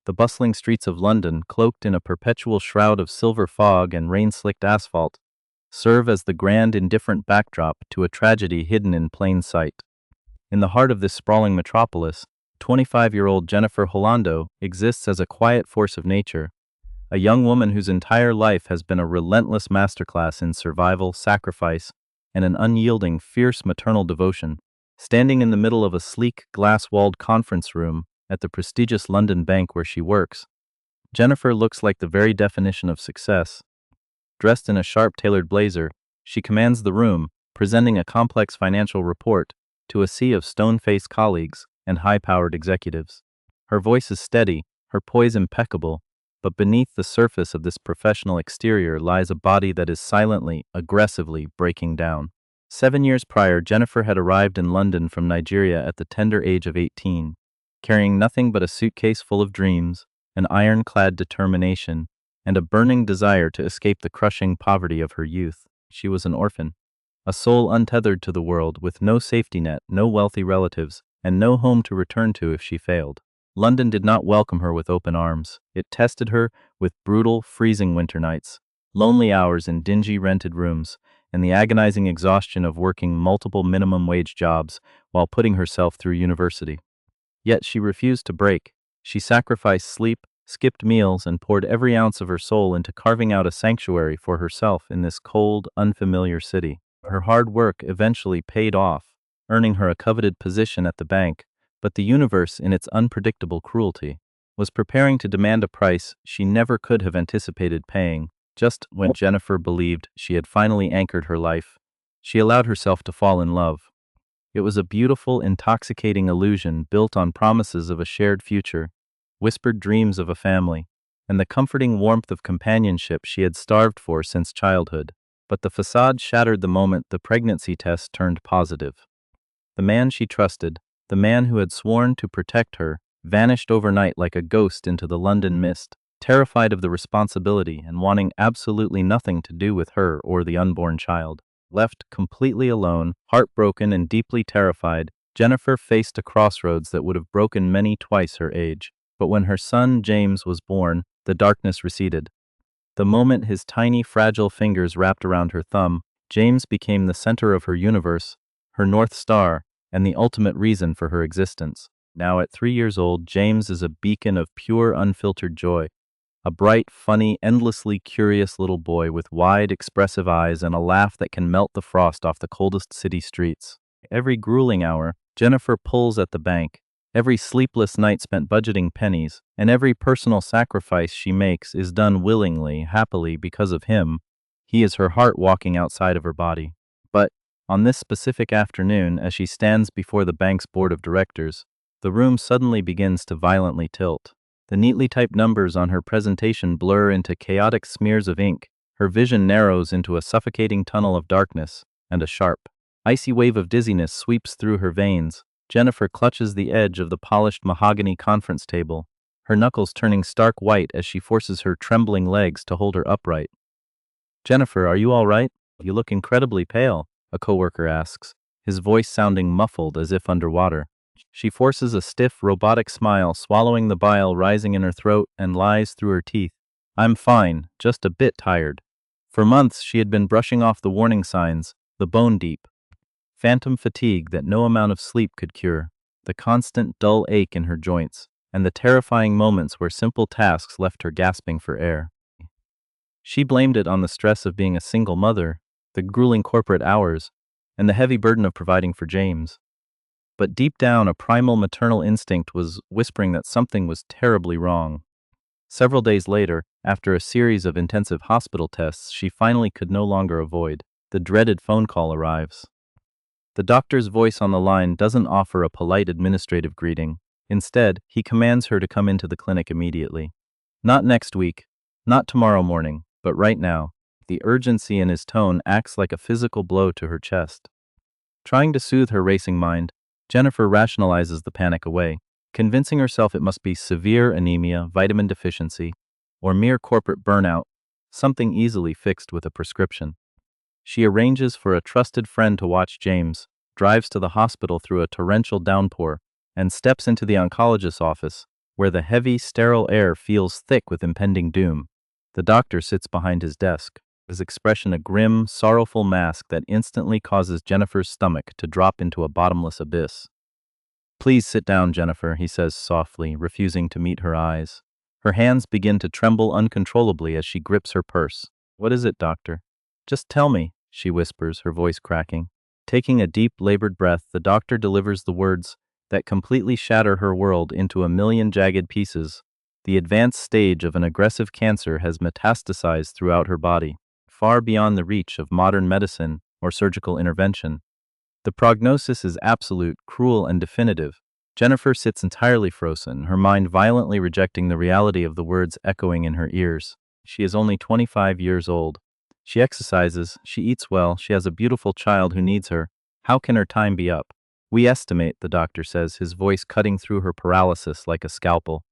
The bustling streets of London, cloaked in a perpetual shroud of silver fog and rain-slicked asphalt, serve as the grand indifferent backdrop to a tragedy hidden in plain sight. In the heart of this sprawling metropolis, 25-year-old Jennifer Holando exists as a quiet force of nature, a young woman whose entire life has been a relentless masterclass in survival, sacrifice, and an unyielding, fierce maternal devotion. Standing in the middle of a sleek, glass-walled conference room at the prestigious London bank where she works, Jennifer looks like the very definition of success. Dressed in a sharp-tailored blazer, she commands the room, presenting a complex financial report to a sea of stone-faced colleagues and high-powered executives. Her voice is steady, her poise impeccable, but beneath the surface of this professional exterior lies a body that is silently, aggressively breaking down. 7 years prior, Jennifer had arrived in London from Nigeria at the tender age of 18, carrying nothing but a suitcase full of dreams, an ironclad determination, and a burning desire to escape the crushing poverty of her youth. She was an orphan, a soul untethered to the world, with no safety net, no wealthy relatives, and no home to return to if she failed. London did not welcome her with open arms. It tested her with brutal, freezing winter nights, lonely hours in dingy rented rooms, and the agonizing exhaustion of working multiple minimum wage jobs while putting herself through university. Yet she refused to break. She sacrificed sleep, skipped meals, and poured every ounce of her soul into carving out a sanctuary for herself in this cold, unfamiliar city. Her hard work eventually paid off, earning her a coveted position at the bank, but the universe, in its unpredictable cruelty, was preparing to demand a price she never could have anticipated paying. Just when Jennifer believed she had finally anchored her life, she allowed herself to fall in love. It was a beautiful, intoxicating illusion built on promises of a shared future, whispered dreams of a family, and the comforting warmth of companionship she had starved for since childhood. But the facade shattered the moment the pregnancy test turned positive. The man she trusted, the man who had sworn to protect her, vanished overnight like a ghost into the London mist. Terrified of the responsibility and wanting absolutely nothing to do with her or the unborn child. Left completely alone, heartbroken and deeply terrified, Jennifer faced a crossroads that would have broken many twice her age. But when her son James was born, the darkness receded. The moment his tiny, fragile fingers wrapped around her thumb, James became the center of her universe, her North Star, and the ultimate reason for her existence. Now at 3 years old, James is a beacon of pure, unfiltered joy. A bright, funny, endlessly curious little boy with wide, expressive eyes and a laugh that can melt the frost off the coldest city streets. Every grueling hour, Jennifer pulls at the bank. Every sleepless night spent budgeting pennies, and every personal sacrifice she makes is done willingly, happily, because of him. He is her heart walking outside of her body. But on this specific afternoon, as she stands before the bank's board of directors, the room suddenly begins to violently tilt. The neatly typed numbers on her presentation blur into chaotic smears of ink, her vision narrows into a suffocating tunnel of darkness, and a sharp, icy wave of dizziness sweeps through her veins. Jennifer clutches the edge of the polished mahogany conference table, her knuckles turning stark white as she forces her trembling legs to hold her upright. "Jennifer, are you all right? You look incredibly pale," a coworker asks, his voice sounding muffled as if underwater. She forces a stiff, robotic smile, swallowing the bile rising in her throat, and lies through her teeth. "I'm fine, just a bit tired." For months she had been brushing off the warning signs, the bone-deep, phantom fatigue that no amount of sleep could cure, the constant dull ache in her joints, and the terrifying moments where simple tasks left her gasping for air. She blamed it on the stress of being a single mother, the grueling corporate hours, and the heavy burden of providing for James. But deep down, a primal maternal instinct was whispering that something was terribly wrong. Several days later, after a series of intensive hospital tests she finally could no longer avoid, the dreaded phone call arrives. The doctor's voice on the line doesn't offer a polite administrative greeting. Instead, he commands her to come into the clinic immediately. Not next week, not tomorrow morning, but right now. The urgency in his tone acts like a physical blow to her chest. Trying to soothe her racing mind, Jennifer rationalizes the panic away, convincing herself it must be severe anemia, vitamin deficiency, or mere corporate burnout, something easily fixed with a prescription. She arranges for a trusted friend to watch James, drives to the hospital through a torrential downpour, and steps into the oncologist's office, where the heavy, sterile air feels thick with impending doom. The doctor sits behind his desk, his expression a grim, sorrowful mask that instantly causes Jennifer's stomach to drop into a bottomless abyss. "Please sit down, Jennifer," he says softly, refusing to meet her eyes. Her hands begin to tremble uncontrollably as she grips her purse. "What is it, doctor?" "Just tell me," she whispers, her voice cracking. Taking a deep, labored breath, the doctor delivers the words that completely shatter her world into a million jagged pieces. The advanced stage of an aggressive cancer has metastasized throughout her body, far beyond the reach of modern medicine or surgical intervention. The prognosis is absolute, cruel, and definitive. Jennifer sits entirely frozen, her mind violently rejecting the reality of the words echoing in her ears. She is only 25 years old. She exercises, she eats well, she has a beautiful child who needs her. How can her time be up? "We estimate," the doctor says, his voice cutting through her paralysis like a scalpel,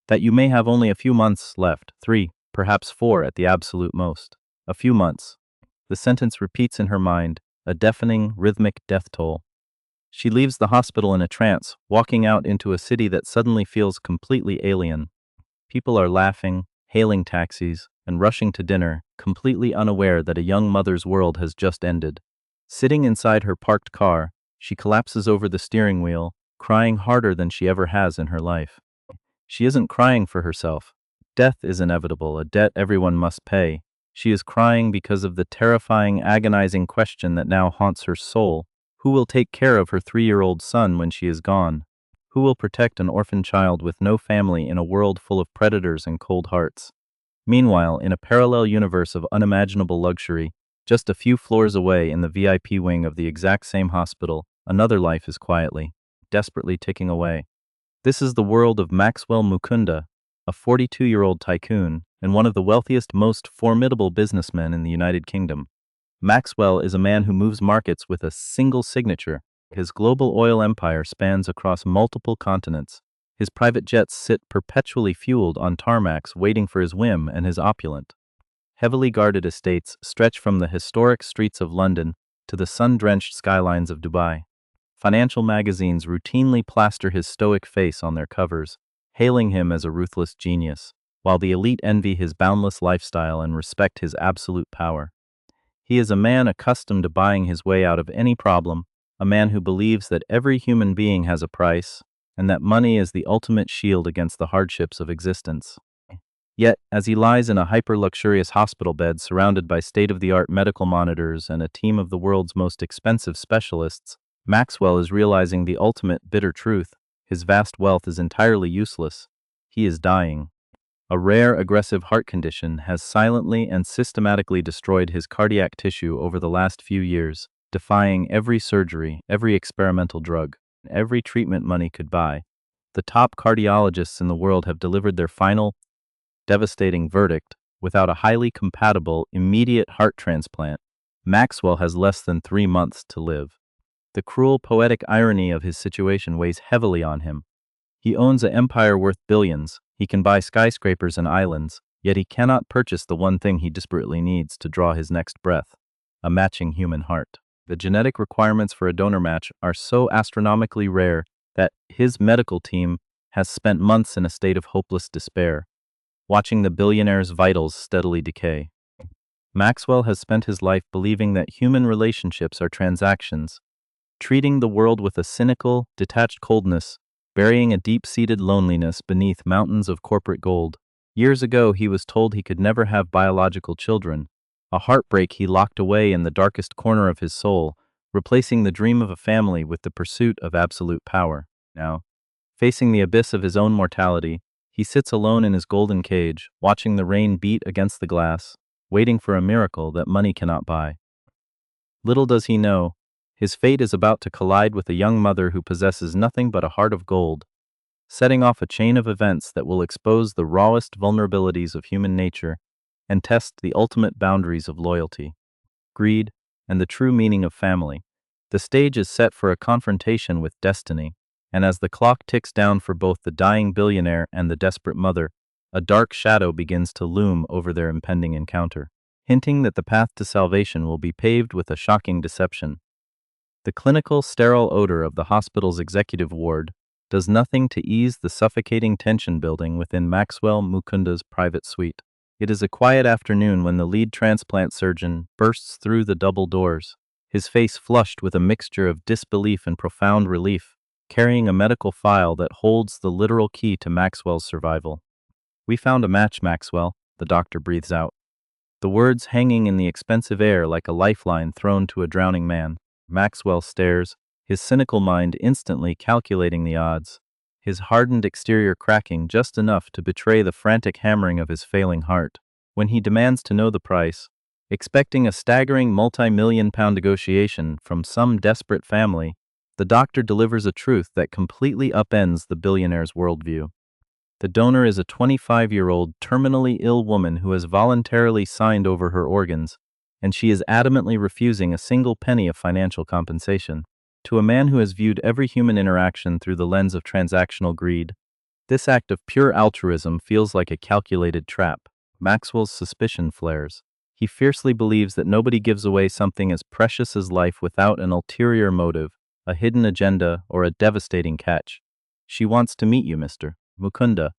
"that you may have only a few months left, 3, perhaps 4 at the absolute most. A few months." The sentence repeats in her mind, a deafening, rhythmic death toll. She leaves the hospital in a trance, walking out into a city that suddenly feels completely alien. People are laughing, hailing taxis, and rushing to dinner, completely unaware that a young mother's world has just ended. Sitting inside her parked car, she collapses over the steering wheel, crying harder than she ever has in her life. She isn't crying for herself. Death is inevitable, a debt everyone must pay. She is crying because of the terrifying, agonizing question that now haunts her soul. Who will take care of her 3-year-old son when she is gone? Who will protect an orphan child with no family in a world full of predators and cold hearts? Meanwhile, in a parallel universe of unimaginable luxury, just a few floors away in the VIP wing of the exact same hospital, another life is quietly, desperately ticking away. This is the world of Maxwell Mukunda, a 42-year-old tycoon and one of the wealthiest, most formidable businessmen in the United Kingdom. Maxwell is a man who moves markets with a single signature. His global oil empire spans across multiple continents. His private jets sit perpetually fueled on tarmacs waiting for his whim, and his opulent, heavily guarded estates stretch from the historic streets of London to the sun-drenched skylines of Dubai. Financial magazines routinely plaster his stoic face on their covers, hailing him as a ruthless genius, while the elite envy his boundless lifestyle and respect his absolute power. He is a man accustomed to buying his way out of any problem, a man who believes that every human being has a price, and that money is the ultimate shield against the hardships of existence. Yet, as he lies in a hyper-luxurious hospital bed surrounded by state-of-the-art medical monitors and a team of the world's most expensive specialists, Maxwell is realizing the ultimate bitter truth. His vast wealth is entirely useless. He is dying. A rare aggressive heart condition has silently and systematically destroyed his cardiac tissue over the last few years, defying every surgery, every experimental drug, and every treatment money could buy. The top cardiologists in the world have delivered their final, devastating verdict. Without a highly compatible, immediate heart transplant, Maxwell has less than 3 months to live. The cruel, poetic irony of his situation weighs heavily on him. He owns an empire worth billions, he can buy skyscrapers and islands, yet he cannot purchase the one thing he desperately needs to draw his next breath: a matching human heart. The genetic requirements for a donor match are so astronomically rare that his medical team has spent months in a state of hopeless despair, watching the billionaire's vitals steadily decay. Maxwell has spent his life believing that human relationships are transactions, treating the world with a cynical, detached coldness, burying a deep-seated loneliness beneath mountains of corporate gold. Years ago, he was told he could never have biological children, a heartbreak he locked away in the darkest corner of his soul, replacing the dream of a family with the pursuit of absolute power. Now, facing the abyss of his own mortality, he sits alone in his golden cage, watching the rain beat against the glass, waiting for a miracle that money cannot buy. Little does he know, his fate is about to collide with a young mother who possesses nothing but a heart of gold, setting off a chain of events that will expose the rawest vulnerabilities of human nature and test the ultimate boundaries of loyalty, greed, and the true meaning of family. The stage is set for a confrontation with destiny, and as the clock ticks down for both the dying billionaire and the desperate mother, a dark shadow begins to loom over their impending encounter, hinting that the path to salvation will be paved with a shocking deception. The clinical, sterile odor of the hospital's executive ward, does nothing to ease the suffocating tension building within Maxwell Mukunda's private suite. It is a quiet afternoon when the lead transplant surgeon bursts through the double doors, his face flushed with a mixture of disbelief and profound relief, carrying a medical file that holds the literal key to Maxwell's survival. "We found a match, Maxwell," the doctor breathes out, the words hanging in the expensive air like a lifeline thrown to a drowning man. Maxwell stares, his cynical mind instantly calculating the odds, his hardened exterior cracking just enough to betray the frantic hammering of his failing heart. When he demands to know the price, expecting a staggering multi-million-pound negotiation from some desperate family, the doctor delivers a truth that completely upends the billionaire's worldview. The donor is a 25-year-old terminally ill woman who has voluntarily signed over her organs, and she is adamantly refusing a single penny of financial compensation. To a man who has viewed every human interaction through the lens of transactional greed, this act of pure altruism feels like a calculated trap. Maxwell's suspicion flares. He fiercely believes that nobody gives away something as precious as life without an ulterior motive, a hidden agenda, or a devastating catch. "She wants to meet you, Mr. Mukunda,"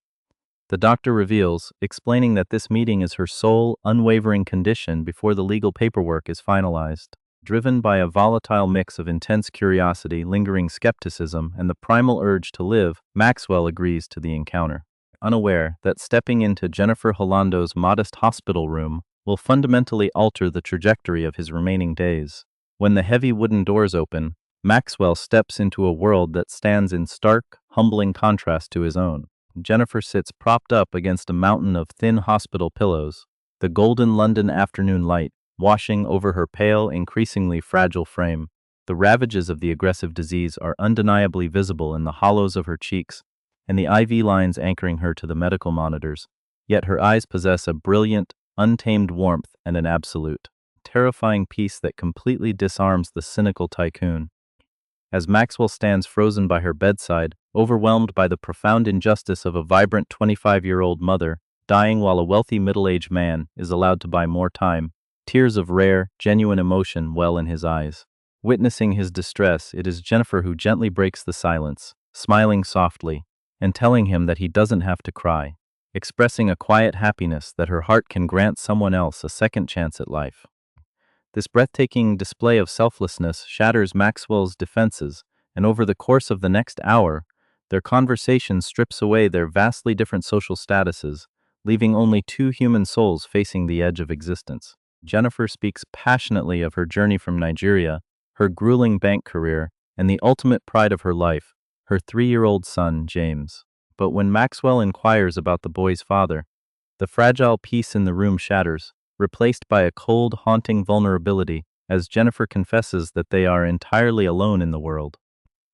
the doctor reveals, explaining that this meeting is her sole, unwavering condition before the legal paperwork is finalized. Driven by a volatile mix of intense curiosity, lingering skepticism, and the primal urge to live, Maxwell agrees to the encounter, unaware that stepping into Jennifer Holando's modest hospital room will fundamentally alter the trajectory of his remaining days. When the heavy wooden doors open, Maxwell steps into a world that stands in stark, humbling contrast to his own. Jennifer sits propped up against a mountain of thin hospital pillows, the golden London afternoon light washing over her pale, increasingly fragile frame. The ravages of the aggressive disease are undeniably visible in the hollows of her cheeks and the IV lines anchoring her to the medical monitors, yet her eyes possess a brilliant, untamed warmth and an absolute, terrifying peace that completely disarms the cynical tycoon. As Maxwell stands frozen by her bedside, overwhelmed by the profound injustice of a vibrant 25-year-old mother dying while a wealthy middle-aged man is allowed to buy more time, tears of rare, genuine emotion well in his eyes. Witnessing his distress, it is Jennifer who gently breaks the silence, smiling softly, and telling him that he doesn't have to cry, expressing a quiet happiness that her heart can grant someone else a second chance at life. This breathtaking display of selflessness shatters Maxwell's defenses, and over the course of the next hour, their conversation strips away their vastly different social statuses, leaving only two human souls facing the edge of existence. Jennifer speaks passionately of her journey from Nigeria, her grueling bank career, and the ultimate pride of her life, her 3-year-old son, James. But when Maxwell inquires about the boy's father, the fragile peace in the room shatters, replaced by a cold, haunting vulnerability as Jennifer confesses that they are entirely alone in the world,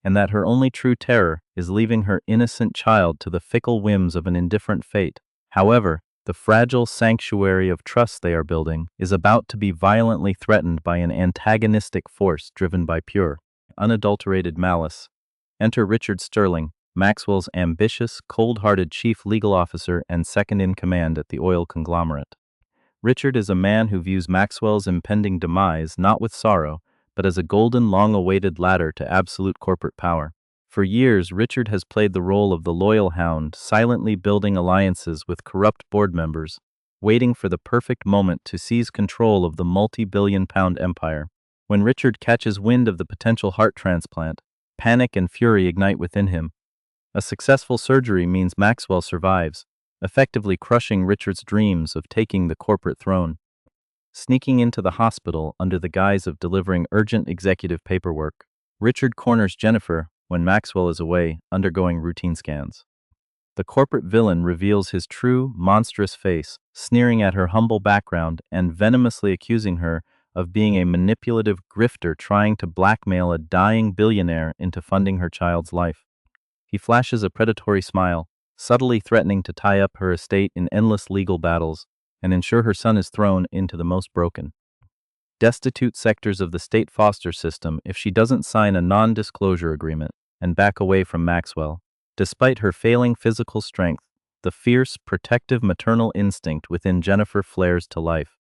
and that her only true terror is leaving her innocent child to the fickle whims of an indifferent fate. However, the fragile sanctuary of trust they are building is about to be violently threatened by an antagonistic force driven by pure, unadulterated malice. Enter Richard Sterling, Maxwell's ambitious, cold-hearted chief legal officer and second-in-command at the oil conglomerate. Richard is a man who views Maxwell's impending demise not with sorrow, but as a golden, long-awaited ladder to absolute corporate power. For years, Richard has played the role of the loyal hound, silently building alliances with corrupt board members, waiting for the perfect moment to seize control of the multi-billion-pound empire. When Richard catches wind of the potential heart transplant, panic and fury ignite within him. A successful surgery means Maxwell survives, effectively crushing Richard's dreams of taking the corporate throne. Sneaking into the hospital under the guise of delivering urgent executive paperwork, Richard corners Jennifer when Maxwell is away undergoing routine scans. The corporate villain reveals his true, monstrous face, sneering at her humble background and venomously accusing her of being a manipulative grifter trying to blackmail a dying billionaire into funding her child's life. He flashes a predatory smile, subtly threatening to tie up her estate in endless legal battles and ensure her son is thrown into the most broken, destitute sectors of the state foster system if she doesn't sign a non-disclosure agreement and back away from Maxwell. Despite her failing physical strength, the fierce, protective maternal instinct within Jennifer flares to life.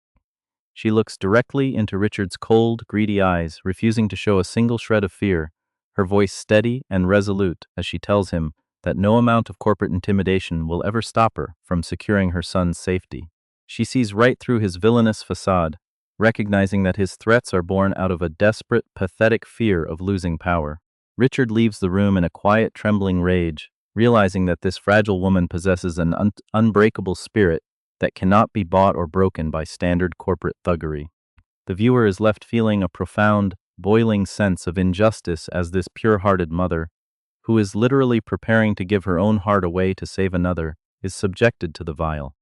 She looks directly into Richard's cold, greedy eyes, refusing to show a single shred of fear, her voice steady and resolute as she tells him that no amount of corporate intimidation will ever stop her from securing her son's safety. She sees right through his villainous facade, recognizing that his threats are born out of a desperate, pathetic fear of losing power. Richard leaves the room in a quiet, trembling rage, realizing that this fragile woman possesses an unbreakable spirit that cannot be bought or broken by standard corporate thuggery. The viewer is left feeling a profound, boiling sense of injustice as this pure-hearted mother, who is literally preparing to give her own heart away to save another, is subjected to the vile,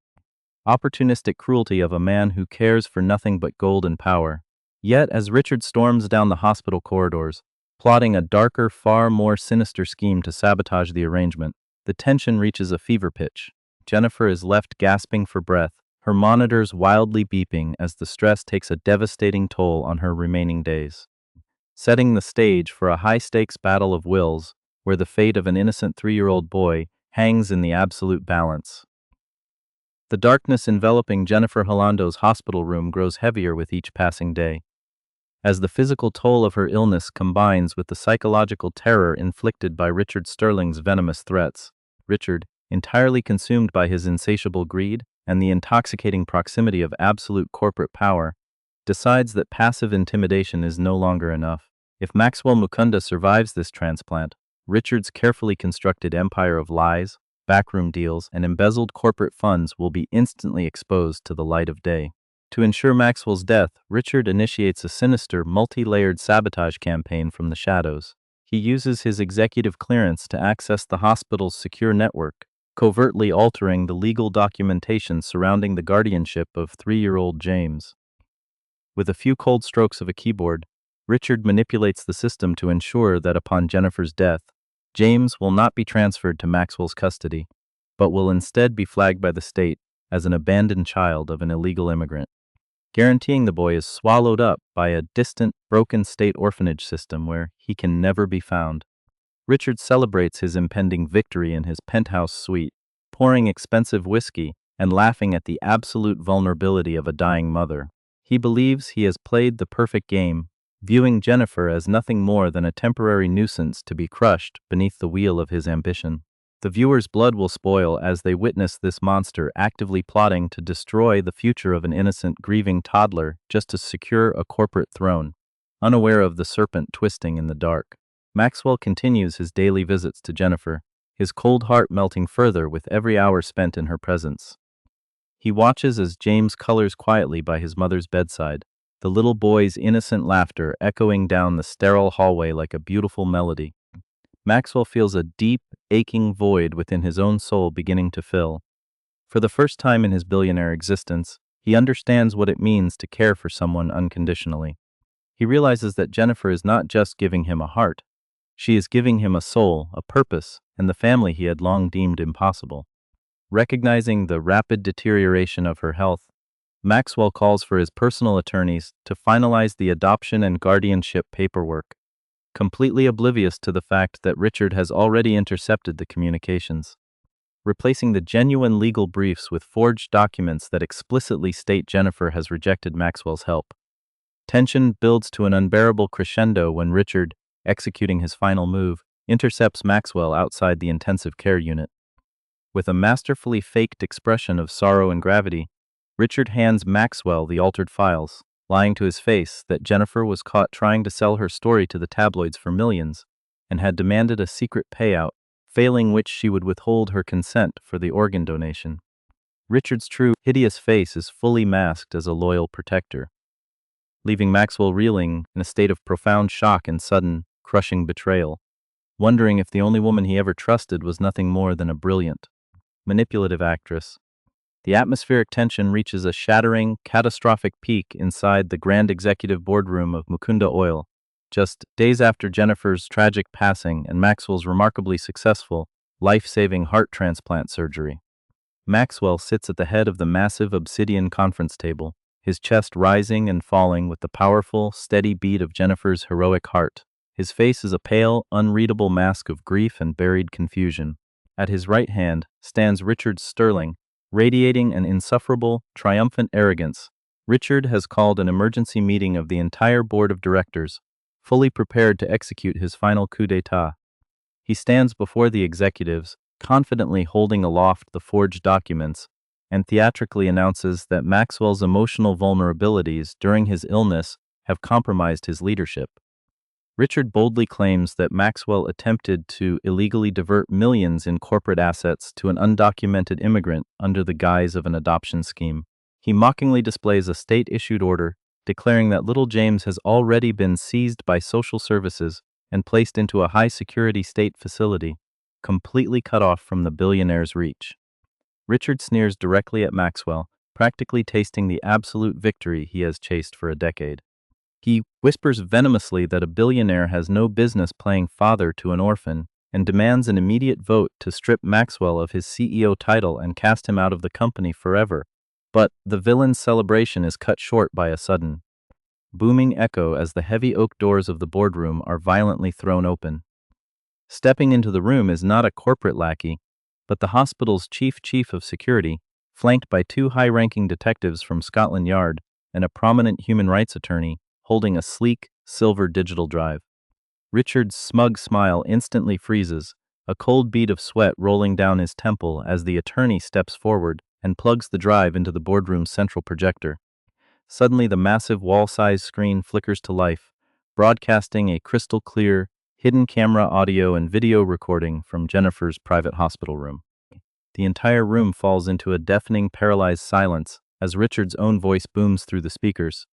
opportunistic cruelty of a man who cares for nothing but gold and power. Yet, as Richard storms down the hospital corridors, plotting a darker, far more sinister scheme to sabotage the arrangement, the tension reaches a fever pitch. Jennifer is left gasping for breath, her monitors wildly beeping as the stress takes a devastating toll on her remaining days, setting the stage for a high-stakes battle of wills where the fate of an innocent 3-year-old boy hangs in the absolute balance. The darkness enveloping Jennifer Holando's hospital room grows heavier with each passing day. As the physical toll of her illness combines with the psychological terror inflicted by Richard Sterling's venomous threats, Richard, entirely consumed by his insatiable greed and the intoxicating proximity of absolute corporate power, decides that passive intimidation is no longer enough. If Maxwell Mukunda survives this transplant, Richard's carefully constructed empire of lies, backroom deals, and embezzled corporate funds will be instantly exposed to the light of day. To ensure Maxwell's death, Richard initiates a sinister, multi-layered sabotage campaign from the shadows. He uses his executive clearance to access the hospital's secure network, covertly altering the legal documentation surrounding the guardianship of 3-year-old James. With a few cold strokes of a keyboard, Richard manipulates the system to ensure that upon Jennifer's death, James will not be transferred to Maxwell's custody, but will instead be flagged by the state as an abandoned child of an illegal immigrant, guaranteeing the boy is swallowed up by a distant, broken state orphanage system where he can never be found. Richard celebrates his impending victory in his penthouse suite, pouring expensive whiskey and laughing at the absolute vulnerability of a dying mother. He believes he has played the perfect game, viewing Jennifer as nothing more than a temporary nuisance to be crushed beneath the wheel of his ambition. The viewer's blood will spoil as they witness this monster actively plotting to destroy the future of an innocent, grieving toddler just to secure a corporate throne, unaware of the serpent twisting in the dark. Maxwell continues his daily visits to Jennifer, his cold heart melting further with every hour spent in her presence. He watches as James colors quietly by his mother's bedside, the little boy's innocent laughter echoing down the sterile hallway like a beautiful melody. Maxwell feels a deep, aching void within his own soul beginning to fill. For the first time in his billionaire existence, he understands what it means to care for someone unconditionally. He realizes that Jennifer is not just giving him a heart. She is giving him a soul, a purpose, and the family he had long deemed impossible. Recognizing the rapid deterioration of her health, Maxwell calls for his personal attorneys to finalize the adoption and guardianship paperwork, completely oblivious to the fact that Richard has already intercepted the communications, replacing the genuine legal briefs with forged documents that explicitly state Jennifer has rejected Maxwell's help. Tension builds to an unbearable crescendo when Richard, executing his final move, intercepts Maxwell outside the intensive care unit. With a masterfully faked expression of sorrow and gravity, Richard hands Maxwell the altered files, lying to his face that Jennifer was caught trying to sell her story to the tabloids for millions and had demanded a secret payout, failing which she would withhold her consent for the organ donation. Richard's true, hideous face is fully masked as a loyal protector, leaving Maxwell reeling in a state of profound shock and sudden, crushing betrayal, wondering if the only woman he ever trusted was nothing more than a brilliant, manipulative actress. The atmospheric tension reaches a shattering, catastrophic peak inside the grand executive boardroom of Mukunda Oil, just days after Jennifer's tragic passing and Maxwell's remarkably successful, life-saving heart transplant surgery. Maxwell sits at the head of the massive obsidian conference table, his chest rising and falling with the powerful, steady beat of Jennifer's heroic heart. His face is a pale, unreadable mask of grief and buried confusion. At his right hand stands Richard Sterling, radiating an insufferable, triumphant arrogance. Richard has called an emergency meeting of the entire board of directors, fully prepared to execute his final coup d'état. He stands before the executives, confidently holding aloft the forged documents, and theatrically announces that Maxwell's emotional vulnerabilities during his illness have compromised his leadership. Richard boldly claims that Maxwell attempted to illegally divert millions in corporate assets to an undocumented immigrant under the guise of an adoption scheme. He mockingly displays a state-issued order declaring that little James has already been seized by social services and placed into a high-security state facility, completely cut off from the billionaire's reach. Richard sneers directly at Maxwell, practically tasting the absolute victory he has chased for a decade. He whispers venomously that a billionaire has no business playing father to an orphan and demands an immediate vote to strip Maxwell of his CEO title and cast him out of the company forever. But the villain's celebration is cut short by a sudden, booming echo as the heavy oak doors of the boardroom are violently thrown open. Stepping into the room is not a corporate lackey, but the hospital's chief of security, flanked by two high-ranking detectives from Scotland Yard and a prominent human rights attorney holding a sleek, silver digital drive. Richard's smug smile instantly freezes, a cold bead of sweat rolling down his temple as the attorney steps forward and plugs the drive into the boardroom's central projector. Suddenly, the massive wall-sized screen flickers to life, broadcasting a crystal-clear, hidden camera audio and video recording from Jennifer's private hospital room. The entire room falls into a deafening, paralyzed silence as Richard's own voice booms through the speakers,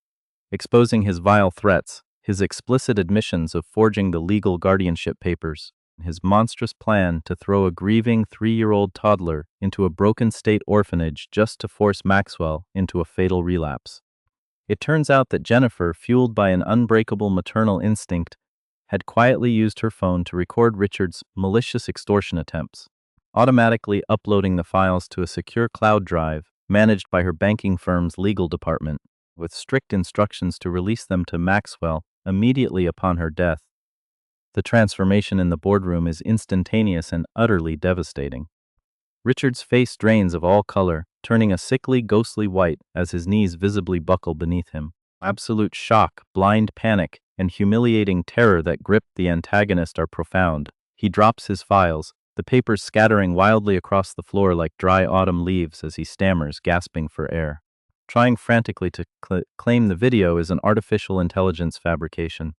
exposing his vile threats, his explicit admissions of forging the legal guardianship papers, his monstrous plan to throw a grieving 3-year-old toddler into a broken state orphanage just to force Maxwell into a fatal relapse. It turns out that Jennifer, fueled by an unbreakable maternal instinct, had quietly used her phone to record Richard's malicious extortion attempts, automatically uploading the files to a secure cloud drive managed by her banking firm's legal department, with strict instructions to release them to Maxwell immediately upon her death. The transformation in the boardroom is instantaneous and utterly devastating. Richard's face drains of all color, turning a sickly, ghostly white as his knees visibly buckle beneath him. Absolute shock, blind panic, and humiliating terror that grip the antagonist are profound. He drops his files, the papers scattering wildly across the floor like dry autumn leaves as he stammers, gasping for air. Trying frantically to claim the video is an artificial intelligence fabrication.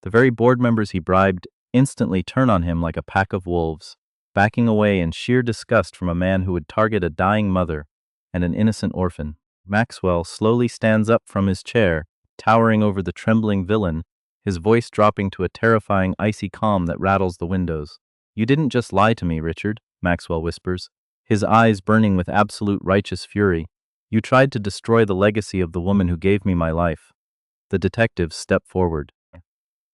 The very board members he bribed instantly turn on him like a pack of wolves, backing away in sheer disgust from a man who would target a dying mother and an innocent orphan. Maxwell slowly stands up from his chair, towering over the trembling villain, his voice dropping to a terrifying icy calm that rattles the windows. "You didn't just lie to me, Richard," Maxwell whispers, his eyes burning with absolute righteous fury. "You tried to destroy the legacy of the woman who gave me my life." The detectives step forward,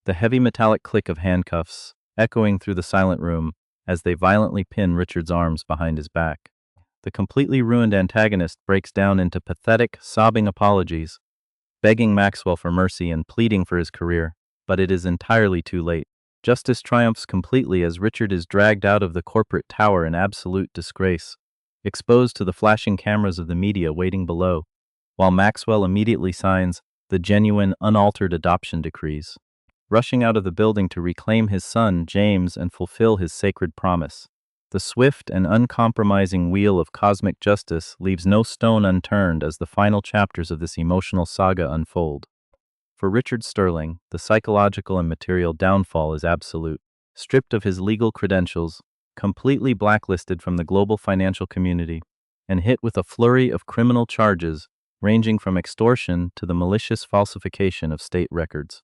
the heavy metallic click of handcuffs echoing through the silent room as they violently pin Richard's arms behind his back. The completely ruined antagonist breaks down into pathetic, sobbing apologies, begging Maxwell for mercy and pleading for his career, but it is entirely too late. Justice triumphs completely as Richard is dragged out of the corporate tower in absolute disgrace, exposed to the flashing cameras of the media waiting below, while Maxwell immediately signs the genuine, unaltered adoption decrees, rushing out of the building to reclaim his son, James, and fulfill his sacred promise. The swift and uncompromising wheel of cosmic justice leaves no stone unturned as the final chapters of this emotional saga unfold. For Richard Sterling, the psychological and material downfall is absolute. Stripped of his legal credentials, completely blacklisted from the global financial community, and hit with a flurry of criminal charges ranging from extortion to the malicious falsification of state records.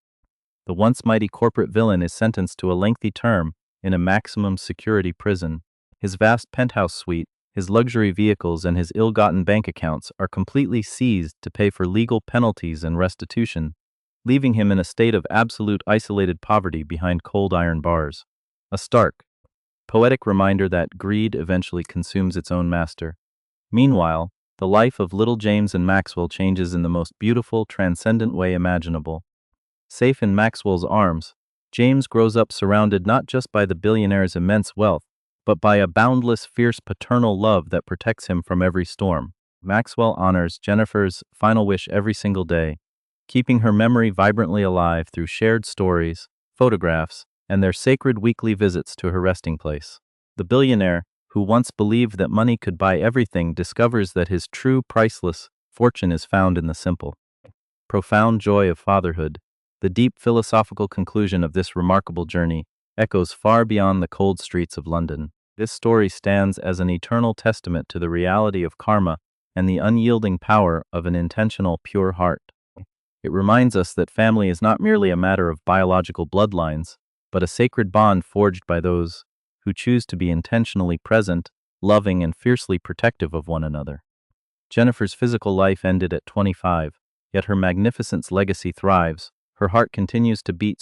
The once mighty corporate villain is sentenced to a lengthy term in a maximum security prison. His vast penthouse suite, his luxury vehicles, and his ill-gotten bank accounts are completely seized to pay for legal penalties and restitution, leaving him in a state of absolute isolated poverty behind cold iron bars. A stark, poetic reminder that greed eventually consumes its own master. Meanwhile, the life of little James and Maxwell changes in the most beautiful, transcendent way imaginable. Safe in Maxwell's arms, James grows up surrounded not just by the billionaire's immense wealth, but by a boundless, fierce paternal love that protects him from every storm. Maxwell honors Jennifer's final wish every single day, keeping her memory vibrantly alive through shared stories, photographs, and their sacred weekly visits to her resting place. The billionaire, who once believed that money could buy everything, discovers that his true priceless fortune is found in the simple, profound joy of fatherhood. The deep philosophical conclusion of this remarkable journey echoes far beyond the cold streets of London. This story stands as an eternal testament to the reality of karma and the unyielding power of an intentional, pure heart. It reminds us that family is not merely a matter of biological bloodlines, but a sacred bond forged by those who choose to be intentionally present, loving, and fiercely protective of one another. Jennifer's physical life ended at 25, yet her magnificence legacy thrives. Her heart continues to beat